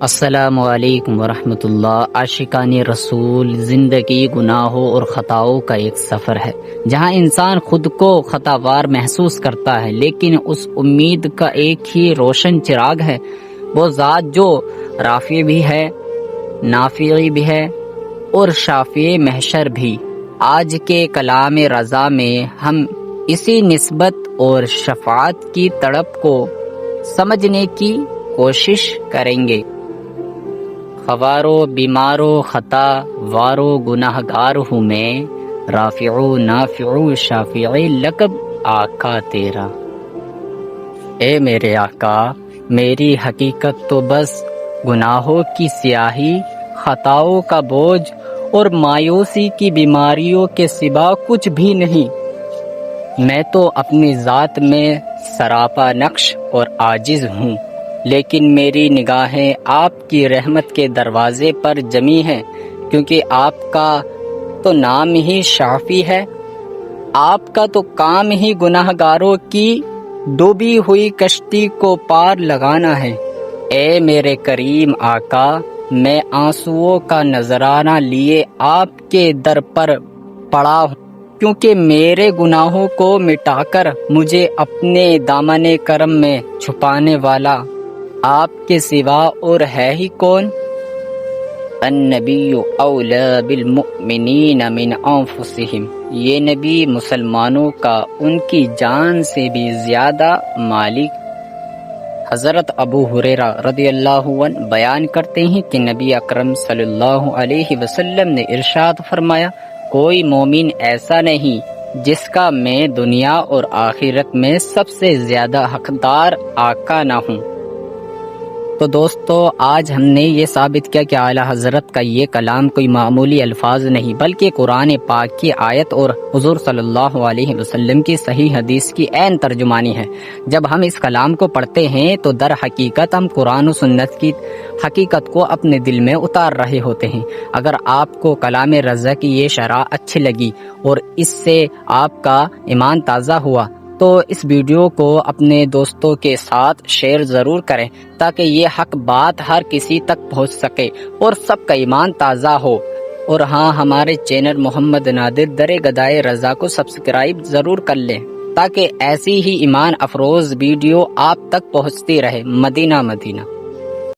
السلام علیکم ورحمۃ اللہ۔ عاشقان رسول زندگی گناہوں اور خطاؤں کا ایک سفر ہے جہاں انسان خود کو خطاوار محسوس کرتا ہے، لیکن اس امید کا ایک ہی روشن چراغ ہے، وہ ذات جو رافع بھی ہے، نافع بھی ہے اور شافع محشر بھی۔ آج کے کلام رضا میں ہم اسی نسبت اور شفاعت کی تڑپ کو سمجھنے کی کوشش کریں گے۔ خوارو بیمارو خطا وارو گناہ گار ہوں میں، رافعو نافعو شافعی لقب آقا تیرا۔ اے میرے آقا، میری حقیقت تو بس گناہوں کی سیاہی، خطاؤں کا بوجھ اور مایوسی کی بیماریوں کے سوا کچھ بھی نہیں۔ میں تو اپنی ذات میں سراپا نقش اور عاجز ہوں، لیکن میری نگاہیں آپ کی رحمت کے دروازے پر جمی ہیں، کیونکہ آپ کا تو نام ہی شافی ہے، آپ کا تو کام ہی گناہ گاروں کی ڈوبی ہوئی کشتی کو پار لگانا ہے۔ اے میرے کریم آقا، میں آنسوؤں کا نذرانہ لیے آپ کے در پر پڑا ہوں، کیونکہ میرے گناہوں کو مٹا کر مجھے اپنے دامن کرم میں چھپانے والا آپ کے سوا اور ہے ہی کون؟ النبی اولی بالمؤمنین من انفسہم، یہ نبی مسلمانوں کا ان کی جان سے بھی زیادہ مالک۔ حضرت ابو ہریرہ رضی اللہ عنہ بیان کرتے ہیں کہ نبی اکرم صلی اللہ علیہ وسلم نے ارشاد فرمایا، کوئی مومن ایسا نہیں جس کا میں دنیا اور آخرت میں سب سے زیادہ حقدار آقا نہ ہوں۔ تو دوستو، آج ہم نے یہ ثابت کیا کہ اعلیٰ حضرت کا یہ کلام کوئی معمولی الفاظ نہیں، بلکہ قرآن پاک کی آیت اور حضور صلی اللہ علیہ وسلم کی صحیح حدیث کی عین ترجمانی ہے۔ جب ہم اس کلام کو پڑھتے ہیں تو در حقیقت ہم قرآن و سنت کی حقیقت کو اپنے دل میں اتار رہے ہوتے ہیں۔ اگر آپ کو کلام رضا کی یہ شرح اچھی لگی اور اس سے آپ کا ایمان تازہ ہوا تو اس ویڈیو کو اپنے دوستوں کے ساتھ شیئر ضرور کریں، تاکہ یہ حق بات ہر کسی تک پہنچ سکے اور سب کا ایمان تازہ ہو۔ اور ہاں، ہمارے چینل محمد نادر در گدائے رضا کو سبسکرائب ضرور کر لیں، تاکہ ایسی ہی ایمان افروز ویڈیو آپ تک پہنچتی رہے۔ مدینہ مدینہ۔